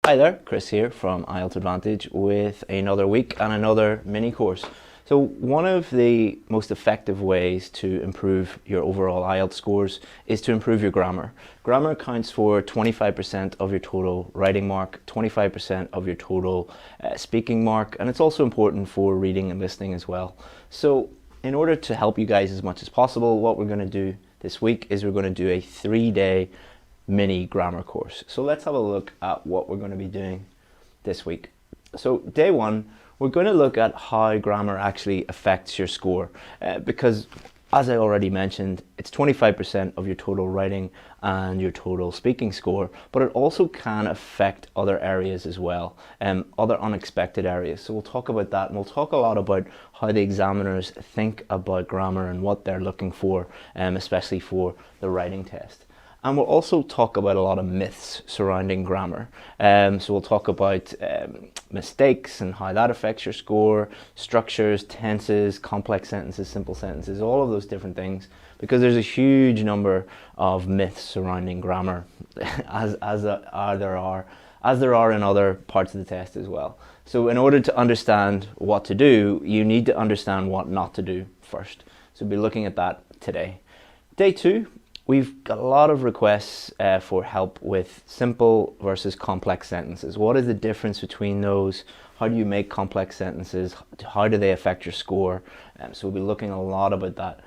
Hi there, Chris here from IELTS Advantage with another week and another mini course. So one of the most effective ways to improve your overall IELTS scores is to improve your grammar. Grammar accounts for 25% of your total writing mark, 25% of your total speaking mark, and it's also important for reading and listening as well. So in order to help you guys as much as possible, what we're going to do this week is we're going to do a 3-day mini grammar course. So let's have a look at what we're going to be doing this week. So day one, we're going to look at how grammar actually affects your score because as I already mentioned, it's 25% of your total writing and your total speaking score, but it also can affect other areas as well, other unexpected areas. So we'll talk about that, and we'll talk a lot about how the examiners think about grammar and what they're looking for, especially for the writing test. And we'll also talk about a lot of myths surrounding grammar. So we'll talk about mistakes and how that affects your score, structures, tenses, complex sentences, simple sentences, all of those different things, because there's a huge number of myths surrounding grammar, as there are in other parts of the test as well. So in order to understand what to do, you need to understand what not to do first. So we'll be looking at that today. Day two, we've got a lot of requests for help with simple versus complex sentences. What is the difference between those? How do you make complex sentences? How do they affect your score? So we'll be looking a lot about that.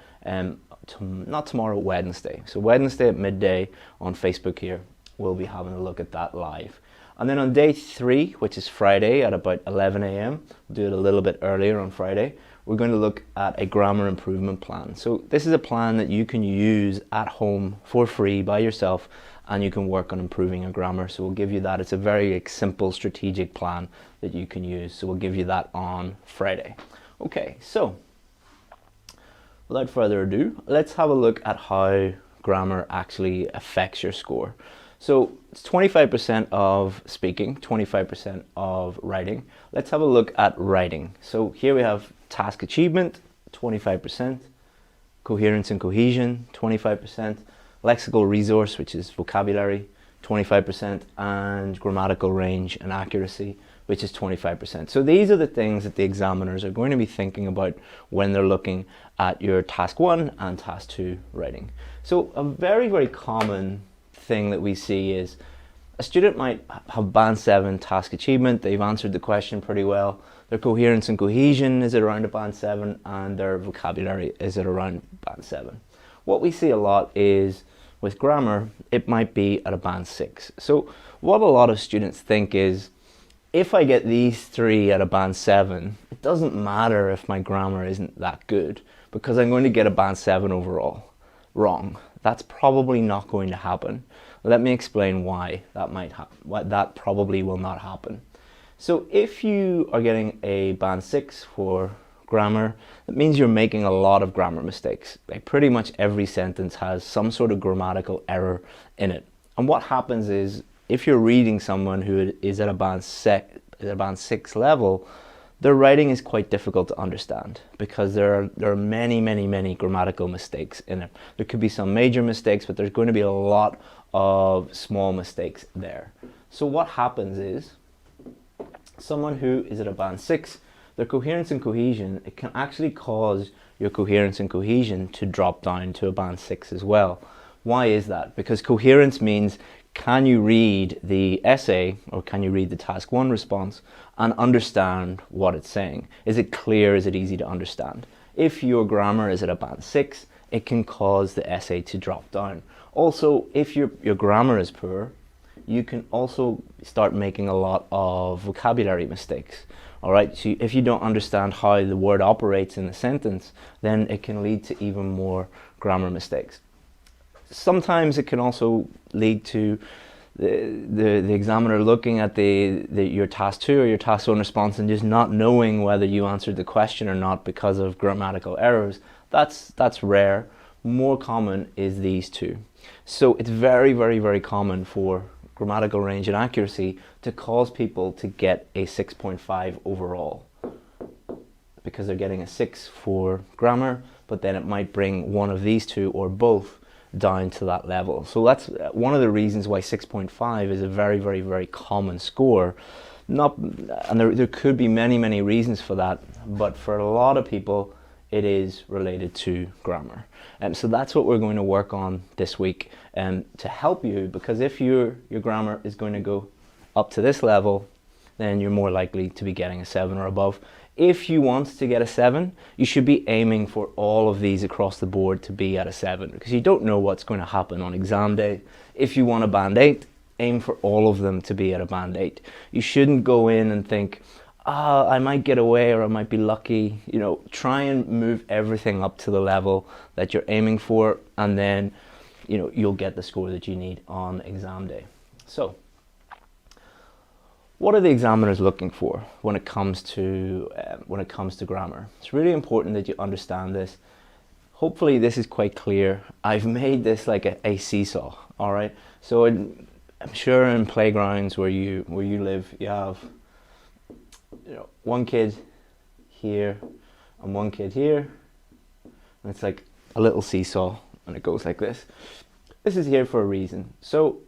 Not tomorrow, Wednesday. So Wednesday at midday on Facebook here, we'll be having a look at that live. And then on day three, which is Friday at about 11 a.m., we'll do it a little bit earlier on Friday, we're going to look at a grammar improvement plan. So this is a plan that you can use at home for free by yourself, and you can work on improving your grammar. So we'll give you that. It's a very simple strategic plan that you can use. So we'll give you that on Friday. Okay, so without further ado, let's have a look at how grammar actually affects your score. So it's 25% of speaking, 25% of writing. Let's have a look at writing. So here we have task achievement, 25%, coherence and cohesion, 25%, lexical resource, which is vocabulary, 25%, and grammatical range and accuracy, which is 25%. So these are the things that the examiners are going to be thinking about when they're looking at your task 1 and task 2 writing. So a very, very common thing that we see is a student might have band 7 task achievement. They've answered the question pretty well. Their coherence and cohesion is at around a band 7, and their vocabulary is at around band 7. What we see a lot is with grammar, it might be at a band 6. So what a lot of students think is, if I get these 3 at a band 7, it doesn't matter if my grammar isn't that good, because I'm going to get a band 7 overall. Wrong. That's probably not going to happen. Let me explain why that probably will not happen. So if you are getting a band 6 for grammar, that means you're making a lot of grammar mistakes. Like pretty much every sentence has some sort of grammatical error in it. And what happens is, if you're reading someone who is at a band 6 level, their writing is quite difficult to understand because there are many grammatical mistakes in it. There could be some major mistakes, but there's going to be a lot of small mistakes there. So what happens is, someone who is at a band 6, their coherence and cohesion, it can actually cause your coherence and cohesion to drop down to a band 6 as well. Why is that? Because coherence means, can you read the essay or can you read the task 1 response and understand what it's saying? Is it clear? Is it easy to understand? If your grammar is at a band 6, it can cause the essay to drop down. Also, if your grammar is poor, you can also start making a lot of vocabulary mistakes. All right, so if you don't understand how the word operates in a sentence, then it can lead to even more grammar mistakes. Sometimes it can also lead to the examiner looking at your task 2 or your task 1 response and just not knowing whether you answered the question or not because of grammatical errors. That's rare. More common is these two. So it's very common for grammatical range and accuracy to cause people to get a 6.5 overall, because they're getting a 6 for grammar, but then it might bring one of these two or both down to that level. So that's one of the reasons why 6.5 is a very, very, very common score. And there could be many, many reasons for that, but for a lot of people, it is related to grammar. So that's what we're going to work on this week to help you, because if your grammar is going to go up to this level, then you're more likely to be getting a 7 or above. If you want to get a 7, you should be aiming for all of these across the board to be at a 7, because you don't know what's going to happen on exam day. If you want a band 8, aim for all of them to be at a band 8. You shouldn't go in and think, I might get away or I might be lucky. You know, try and move everything up to the level that you're aiming for, and then, you know, you'll get the score that you need on exam day. So, what are the examiners looking for when it comes to grammar? It's really important that you understand this. Hopefully this is quite clear. I've made this like a seesaw, all right? So I'm sure in playgrounds where you live, you have, you know, one kid here and one kid here, and it's like a little seesaw, and it goes like this. This is here for a reason. So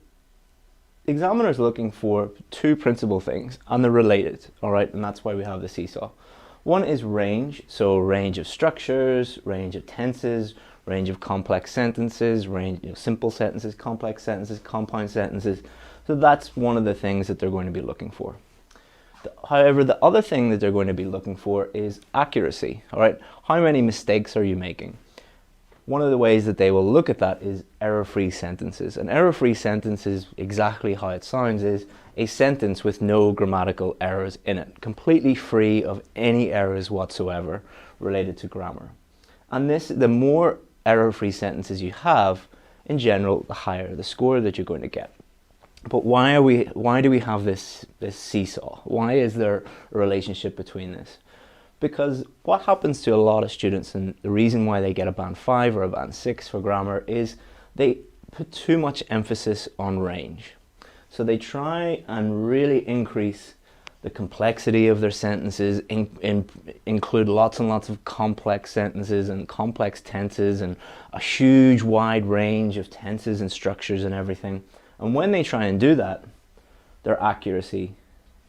the examiner is looking for two principal things, and they're related, all right? And that's why we have the seesaw. One is range, so range of structures, range of tenses, range of complex sentences, range, you know, simple sentences, complex sentences, compound sentences. So that's one of the things that they're going to be looking for. However, the other thing that they're going to be looking for is accuracy, all right? How many mistakes are you making? One of the ways that they will look at that is error-free sentences. An error-free sentence is exactly how it sounds, is a sentence with no grammatical errors in it, completely free of any errors whatsoever related to grammar. And the more error-free sentences you have, in general, the higher the score that you're going to get. But why do we have this seesaw? Why is there a relationship between this? Because what happens to a lot of students, and the reason why they get a band 5 or a band 6 for grammar, is they put too much emphasis on range. So they try and really increase the complexity of their sentences, include lots and lots of complex sentences and complex tenses and a huge wide range of tenses and structures and everything. And when they try and do that, their accuracy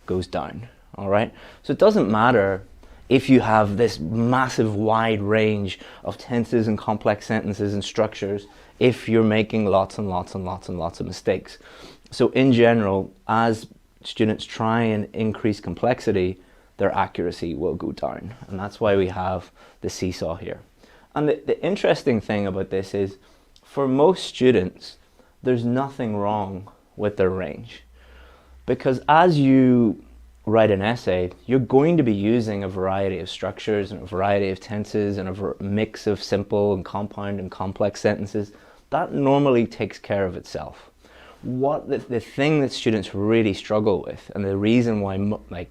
goes down, all right? So it doesn't matter if you have this massive wide range of tenses and complex sentences and structures, if you're making lots and lots and lots and lots of mistakes. So in general, as students try and increase complexity, their accuracy will go down. And that's why we have the seesaw here. And the interesting thing about this is, for most students, there's nothing wrong with their range. Because as you write an essay, you're going to be using a variety of structures and a variety of tenses and a mix of simple and compound and complex sentences. That normally takes care of itself. What the thing that students really struggle with, and the reason why like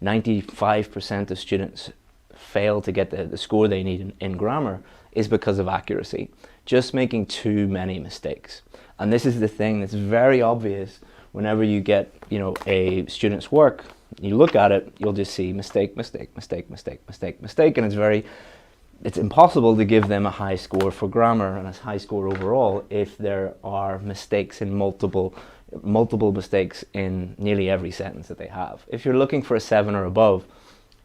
95% of students fail to get the score they need in grammar, is because of accuracy. Just making too many mistakes. And this is the thing that's very obvious whenever you get, you know, a student's work. You look at it, you'll just see mistake, mistake, mistake, mistake, mistake, mistake, and it's impossible to give them a high score for grammar and a high score overall if there are mistakes in multiple mistakes in nearly every sentence that they have. If you're looking for a 7 or above,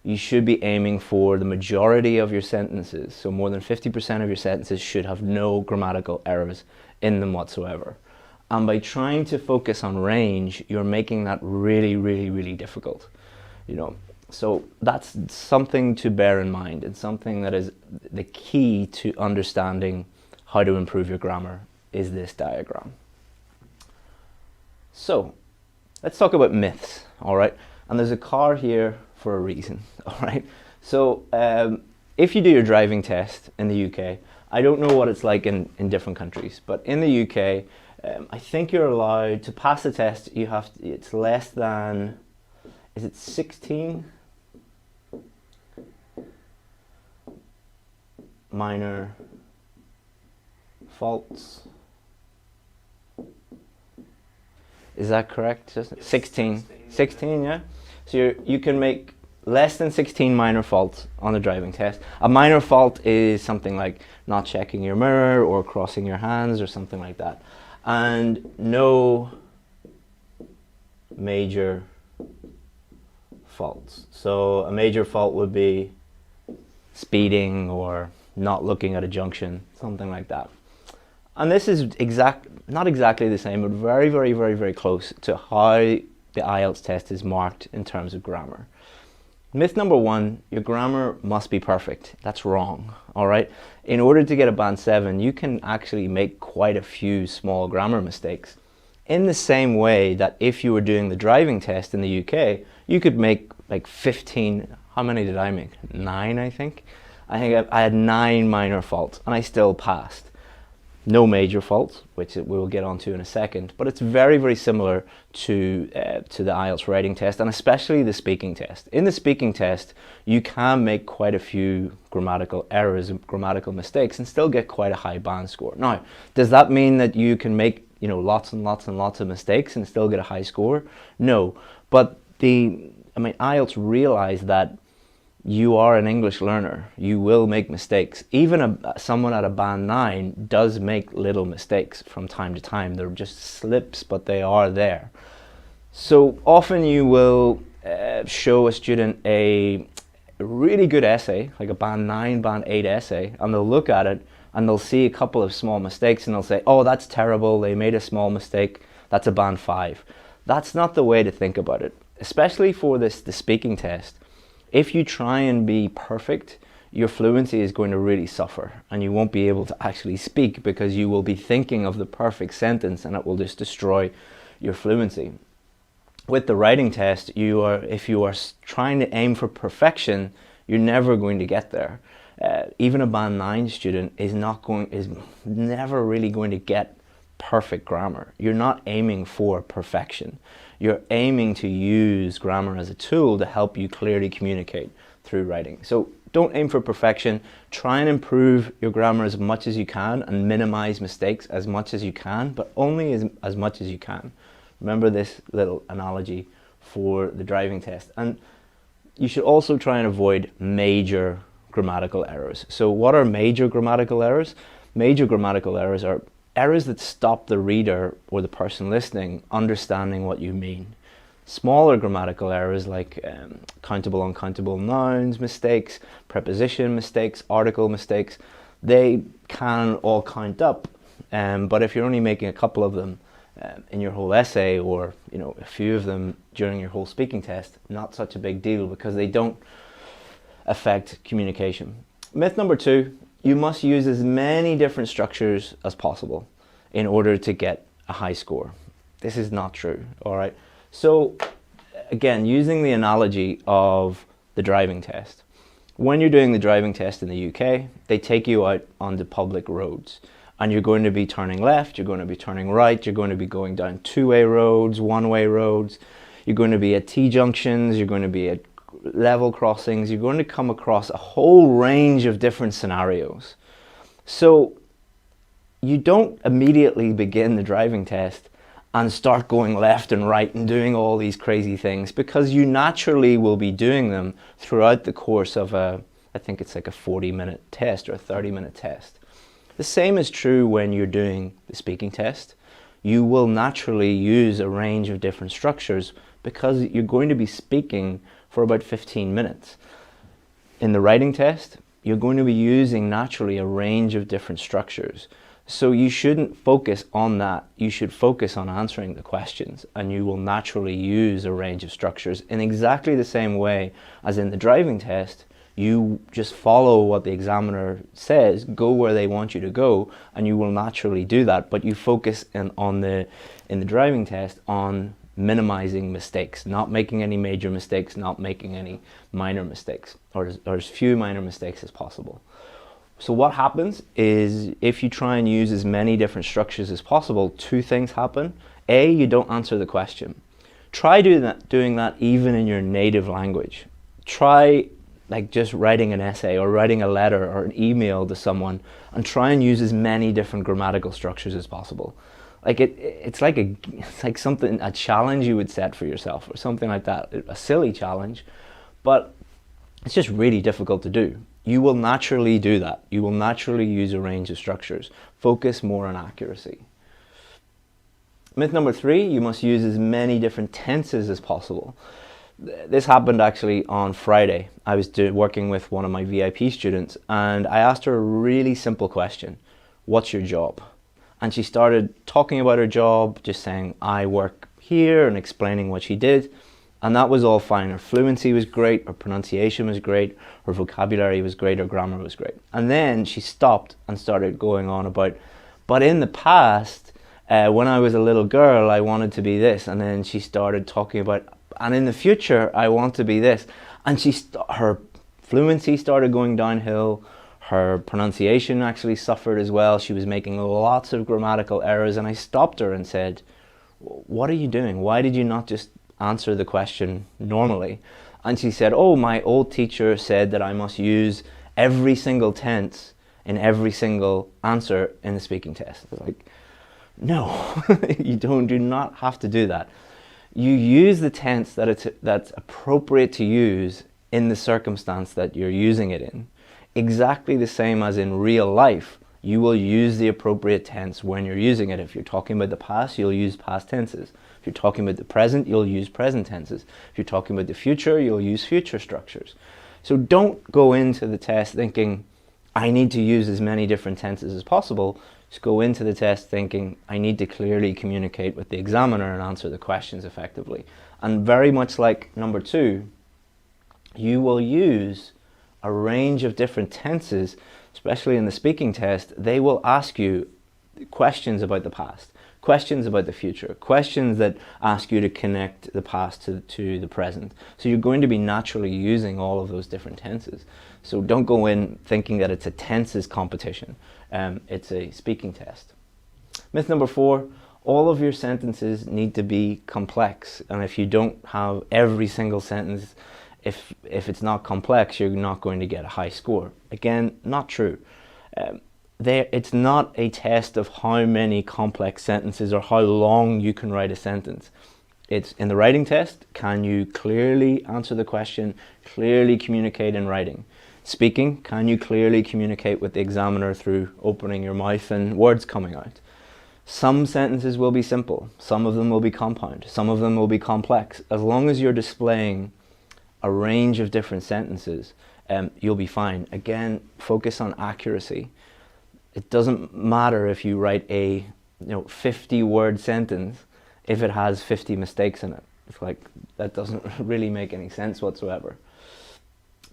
you should be aiming for the majority of your sentences. So more than 50% of your sentences should have no grammatical errors in them whatsoever. And by trying to focus on range, you're making that really, really, really difficult. You know, so that's something to bear in mind, and something that is the key to understanding how to improve your grammar is this diagram. So let's talk about myths, all right? And there's a car here for a reason, all right? So if you do your driving test in the UK, I don't know what it's like in different countries, but in the UK, I think you're allowed to pass the test. It's less than, is it 16 minor faults? Is that correct? Just 16, 16, yeah. So you can make less than 16 minor faults on the driving test. A minor fault is something like not checking your mirror or crossing your hands or something like that. And no major faults. So a major fault would be speeding or not looking at a junction, something like that. And this is not exactly the same, but very, very, very, very close to how the IELTS test is marked in terms of grammar. Myth number one, your grammar must be perfect. That's wrong, all right? In order to get a band 7, you can actually make quite a few small grammar mistakes. In the same way that if you were doing the driving test in the UK, you could make like 15, how many did I make? 9, I think. I think I had 9 minor faults and I still passed. No major faults, which we will get onto in a second, but it's very, very similar to the IELTS writing test, and especially the speaking test. In the speaking test, you can make quite a few grammatical errors and grammatical mistakes and still get quite a high band score. Now, does that mean that you can make, you know, lots and lots and lots of mistakes and still get a high score? No, but IELTS realize that you are an English learner. You will make mistakes. Even someone at a band 9 does make little mistakes from time to time. They're just slips, but they are there. So often you will show a student a really good essay, like a band 9, band 8 essay, and they'll look at it and they'll see a couple of small mistakes and they'll say, oh, that's terrible, they made a small mistake, that's a band 5. That's not the way to think about it, especially for the speaking test. If you try and be perfect, your fluency is going to really suffer and you won't be able to actually speak because you will be thinking of the perfect sentence and it will just destroy your fluency. With the writing test, if you are trying to aim for perfection, you're never going to get there. Even a band 9 student is never really going to get perfect grammar. You're not aiming for perfection. You're aiming to use grammar as a tool to help you clearly communicate through writing. So don't aim for perfection. Try and improve your grammar as much as you can and minimize mistakes as much as you can, but only as much as you can. Remember this little analogy for the driving test. And you should also try and avoid major grammatical errors. So what are major grammatical errors? Major grammatical errors are errors that stop the reader or the person listening understanding what you mean. Smaller grammatical errors like countable, uncountable nouns mistakes, preposition mistakes, article mistakes, they can all count up. But if you're only making a couple of them in your whole essay, or a few of them during your whole speaking test, not such a big deal because they don't affect communication. Myth number 2, you must use as many different structures as possible in order to get a high score. This is not true, all right? So again, using the analogy of the driving test. When you're doing the driving test in the UK, they take you out onto public roads and you're going to be turning left, you're going to be turning right, you're going to be going down two-way roads, one-way roads, you're going to be at T-junctions, you're going to be at level crossings, you're going to come across a whole range of different scenarios. So you don't immediately begin the driving test and start going left and right and doing all these crazy things, because you naturally will be doing them throughout the course of I think it's like a 40-minute test or a 30-minute test. The same is true when you're doing the speaking test. You will naturally use a range of different structures because you're going to be speaking for about 15 minutes. In the writing test, you're going to be using naturally a range of different structures. So you shouldn't focus on that. You should focus on answering the questions, and you will naturally use a range of structures in exactly the same way as in the driving test. You just follow what the examiner says, go where they want you to go, and you will naturally do that. But you focus in the driving test on minimizing mistakes, not making any major mistakes, not making any minor mistakes, or as few minor mistakes as possible. So what happens is, if you try and use as many different structures as possible, 2 things happen. A, you don't answer the question. Try doing that even in your native language. Try like just writing an essay or writing a letter or an email to someone, and try and use as many different grammatical structures as possible. Like it's like something, a challenge you would set for yourself or something like that, a silly challenge. but it's just really difficult to do. You will naturally do that. You will naturally use a range of structures. Focus more on accuracy. Myth number 3, you must use as many different tenses as possible. This happened actually on Friday. I was working with one of my VIP students and I asked her a really simple question. What's your job? And she started talking about her job, just saying, I work here, and explaining what she did. And that was all fine. Her fluency was great, her pronunciation was great, her vocabulary was great, her grammar was great. And then she stopped and started going on about, but in the past, when I was a little girl, I wanted to be this. And then she started talking about, and in the future, I want to be this. And her fluency started going downhill. Her pronunciation actually suffered as well. She was making lots of grammatical errors. And I stopped her and said, what are you doing? Why did you not just answer the question normally? And she said, oh, my old teacher said that I must use every single tense in every single answer in the speaking test. I was like, no, you do not have to do that. You use the tense that's appropriate to use in the circumstance that you're using it in. Exactly the same as in real life. You will use the appropriate tense when you're using it. If you're talking about the past, you'll use past tenses. If you're talking about the present, you'll use present tenses. If you're talking about the future, you'll use future structures. So don't go into the test thinking, I need to use as many different tenses as possible. Just go into the test thinking, I need to clearly communicate with the examiner and answer the questions effectively. And very much like number 2, you will use a range of different tenses, especially in the speaking test. They will ask you questions about the past, questions about the future, questions that ask you to connect the past to the present. So you're going to be naturally using all of those different tenses. So don't go in thinking that it's a tenses competition. It's a speaking test. Myth number 4, all of your sentences need to be complex. And if you don't have every single sentence, if it's not complex, you're not going to get a high score. Again, not true. It's not a test of how many complex sentences or how long you can write a sentence. It's in the writing test, can you clearly answer the question, clearly communicate in writing? Speaking, can you clearly communicate with the examiner through opening your mouth and words coming out? Some sentences will be simple, some of them will be compound, some of them will be complex. As long as you're displaying a range of different sentences, you'll be fine. Again, focus on accuracy. It doesn't matter if you write a 50-word sentence if it has 50 mistakes in it. It's like, that doesn't really make any sense whatsoever.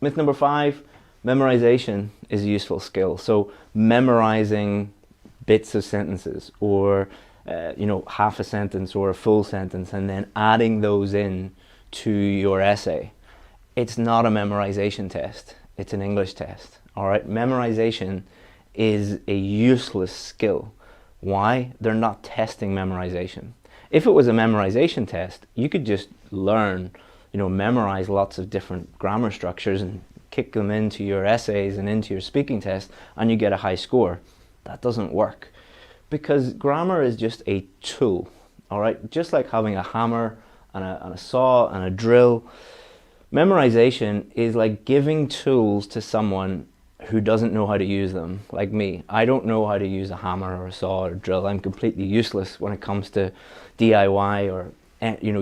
Myth number 5, memorization is a useful skill. So memorizing bits of sentences, or half a sentence or a full sentence, and then adding those in to your essay. It's not a memorization test, it's an English test. All right, memorization is a useless skill. Why? They're not testing memorization. If it was a memorization test, you could just learn, memorize lots of different grammar structures and kick them into your essays and into your speaking test, and you get a high score. That doesn't work, because grammar is just a tool. All right, just like having a hammer and a saw and a drill. Memorization is like giving tools to someone who doesn't know how to use them, like me. I don't know how to use a hammer or a saw or a drill. I'm completely useless when it comes to DIY or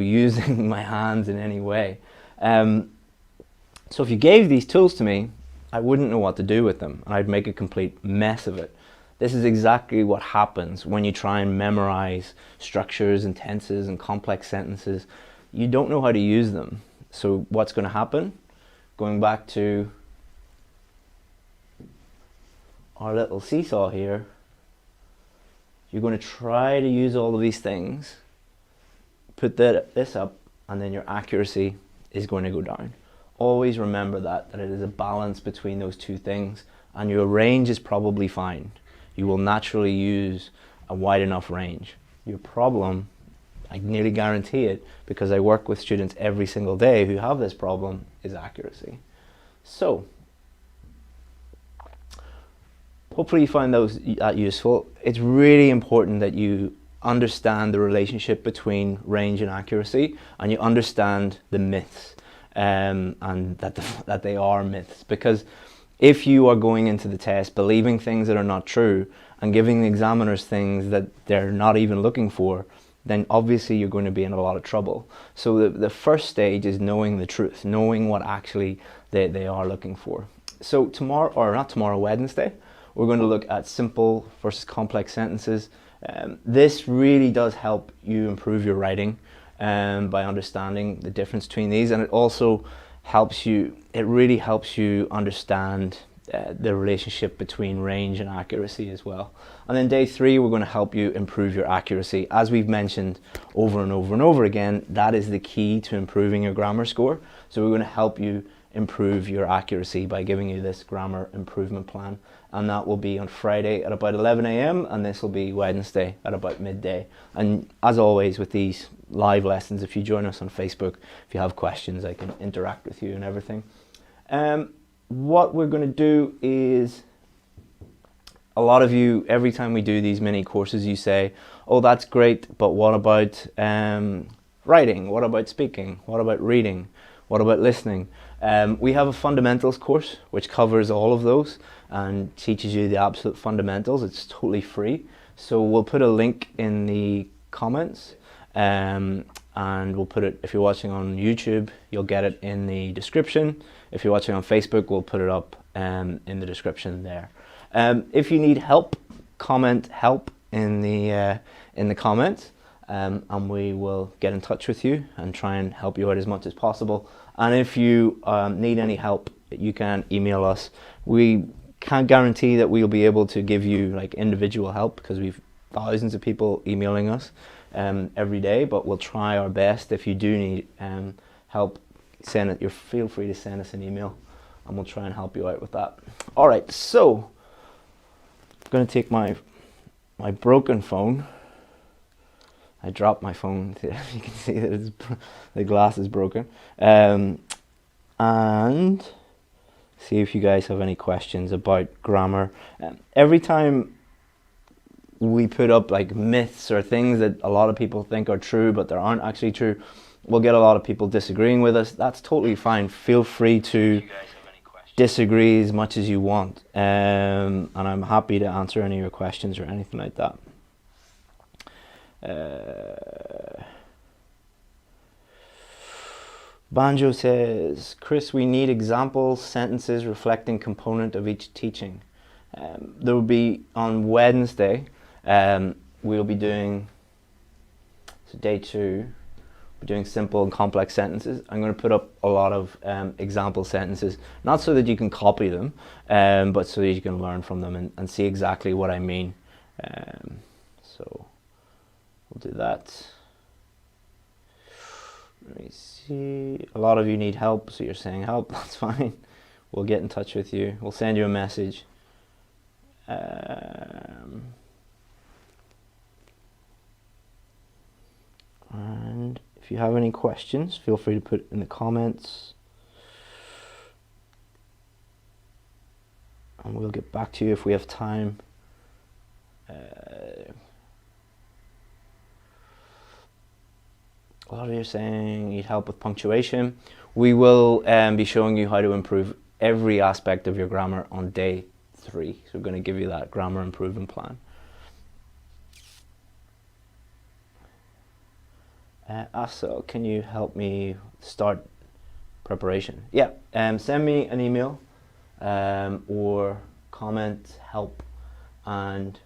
using my hands in any way. So if you gave these tools to me, I wouldn't know what to do with them, and I'd make a complete mess of it. This is exactly what happens when you try and memorize structures and tenses and complex sentences. You don't know how to use them. So what's going to happen? Going back to our little seesaw here, you're going to try to use all of these things, put this up, and then your accuracy is going to go down. Always remember that it is a balance between those two things, and your range is probably fine. You will naturally use a wide enough range. Your problem, I nearly guarantee it, because I work with students every single day who have this problem, is accuracy. So, hopefully you find that useful. It's really important that you understand the relationship between range and accuracy, and you understand the myths. and that they are myths. Because if you are going into the test believing things that are not true and giving the examiners things that they're not even looking for, then obviously you're going to be in a lot of trouble. So the first stage is knowing the truth, knowing what actually they are looking for. So tomorrow, or not tomorrow, Wednesday, we're going to look at simple versus complex sentences. This really does help you improve your writing by understanding the difference between these, and it also helps you, it really helps you understand the relationship between range and accuracy as well. And then day 3, we're going to help you improve your accuracy. As we've mentioned over and over and over again, that is the key to improving your grammar score. So we're going to help you improve your accuracy by giving you this grammar improvement plan, and that will be on Friday at about 11 a.m. and this will be Wednesday at about midday. And as always with these live lessons, if you join us on Facebook, if you have questions, I can interact with you and everything. What we're going to do is, a lot of you, every time we do these mini courses, you say, oh, that's great, but what about writing? What about speaking? What about reading? What about listening? We have a fundamentals course which covers all of those and teaches you the absolute fundamentals. It's totally free. So we'll put a link in the comments, and we'll put it, if you're watching on YouTube, you'll get it in the description. If you're watching on Facebook, we'll put it up in the description there. If you need help, comment help in the comments, and we will get in touch with you and try and help you out as much as possible. And if you need any help, you can email us. We can't guarantee that we'll be able to give you like individual help because we've thousands of people emailing us every day, but we'll try our best. If you do need help, feel free to send us an email and we'll try and help you out with that. All right, so I'm going to take my broken phone. I dropped my phone. You can see that the glass is broken. And see if you guys have any questions about grammar. Every time we put up like myths or things that a lot of people think are true but they aren't actually true, we'll get a lot of people disagreeing with us. That's totally fine. Feel free to disagree as much as you want, and I'm happy to answer any of your questions or anything like that. Banjo says, Chris, we need example sentences reflecting component of each teaching. There will be on Wednesday, we'll be doing, so day 2, we're doing simple and complex sentences. I'm going to put up a lot of example sentences, not so that you can copy them, but so that you can learn from them and see exactly what I mean. So we'll do that. Let me see. A lot of you need help, so you're saying help. That's fine. We'll get in touch with you. We'll send you a message. And if you have any questions, feel free to put it in the comments. And we'll get back to you if we have time. A lot of you are saying need help with punctuation. We will be showing you how to improve every aspect of your grammar on day 3. So we're going to give you that grammar improvement plan. Asa, can you help me start preparation? Yeah, send me an email or comment help and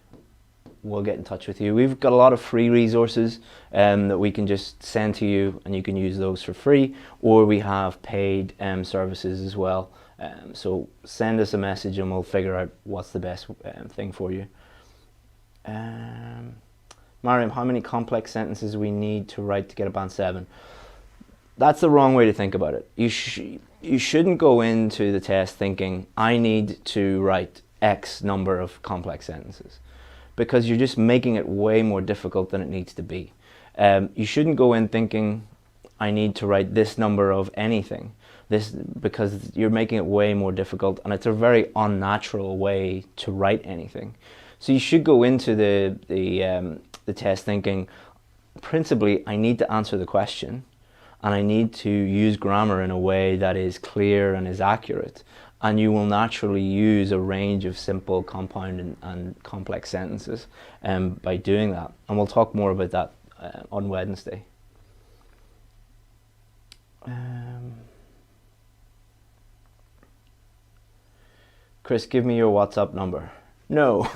we'll get in touch with you. We've got a lot of free resources that we can just send to you and you can use those for free, or we have paid services as well. So send us a message and we'll figure out what's the best thing for you. Mariam, how many complex sentences we need to write to get a band 7? That's the wrong way to think about it. You shouldn't go into the test thinking, I need to write X number of complex sentences, because you're just making it way more difficult than it needs to be. You shouldn't go in thinking, I need to write this number of anything, because you're making it way more difficult, and it's a very unnatural way to write anything. So you should go into the test thinking, principally, I need to answer the question, and I need to use grammar in a way that is clear and is accurate. And you will naturally use a range of simple, compound, and complex sentences by doing that. And we'll talk more about that on Wednesday. Chris, give me your WhatsApp number. No.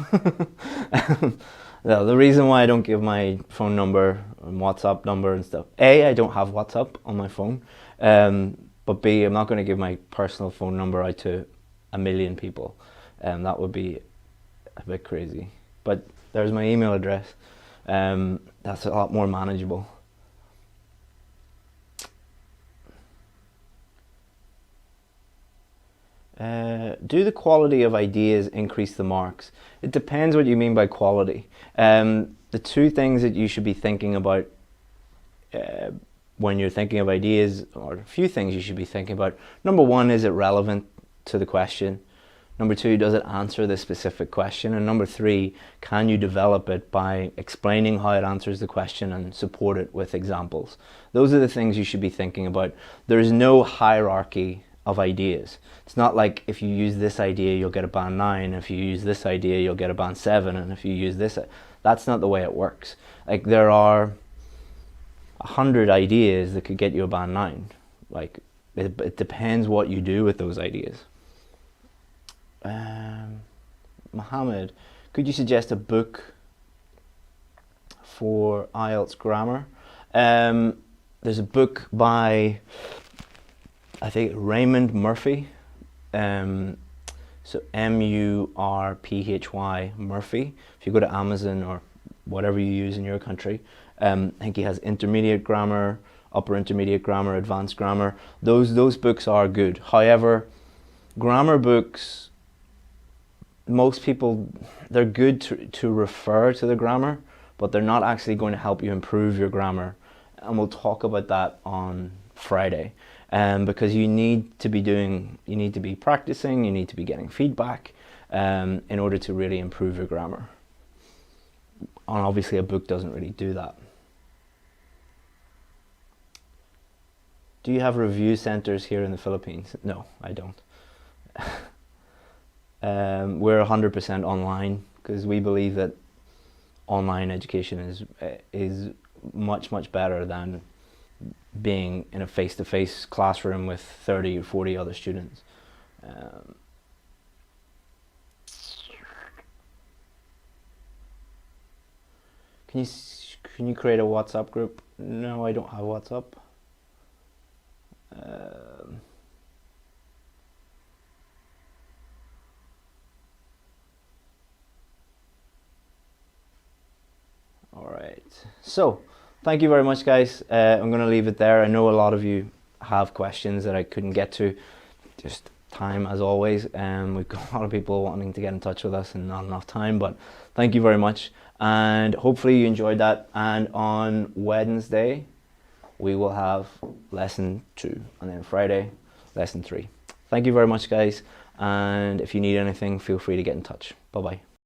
No, the reason why I don't give my phone number and WhatsApp number and stuff, A, I don't have WhatsApp on my phone, but B, I'm not going to give my personal phone number out to 1 million people. That would be a bit crazy. But there's my email address. That's a lot more manageable. Do the quality of ideas increase the marks? It depends what you mean by quality. The two things that you should be thinking about when you're thinking of ideas, or a few things you should be thinking about. Number one, is it relevant to the question? Number two, does it answer the specific question? And number three, can you develop it by explaining how it answers the question and support it with examples? Those are the things you should be thinking about. There's no hierarchy of ideas. It's not like if you use this idea you'll get a band 9, if you use this idea you'll get a band 7, and if you use this, that's not the way it works. Like, there are 100 ideas that could get you a band 9. Like, it depends what you do with those ideas. Mohammed, could you suggest a book for IELTS grammar? There's a book by, I think, Raymond Murphy, so M-U-R-P-H-Y, Murphy. If you go to Amazon or whatever you use in your country, I think he has intermediate grammar, upper intermediate grammar, advanced grammar. Those books are good. However, grammar books, most people, they're good to refer to the grammar, but they're not actually going to help you improve your grammar. And we'll talk about that on Friday. Because you need to be practicing, you need to be getting feedback in order to really improve your grammar. And obviously a book doesn't really do that. Do you have review centers here in the Philippines? No, I don't. We're 100% online because we believe that online education is much better than being in a face-to-face classroom with 30 or 40 other students. Can you create a WhatsApp group? No, I don't have WhatsApp. All right, so thank you very much, guys. I'm going to leave it there. I know a lot of you have questions that I couldn't get to. Just time, as always. We've got a lot of people wanting to get in touch with us and not enough time, but thank you very much. And hopefully you enjoyed that. And on Wednesday, we will have lesson 2. And then Friday, lesson 3. Thank you very much, guys. And if you need anything, feel free to get in touch. Bye-bye.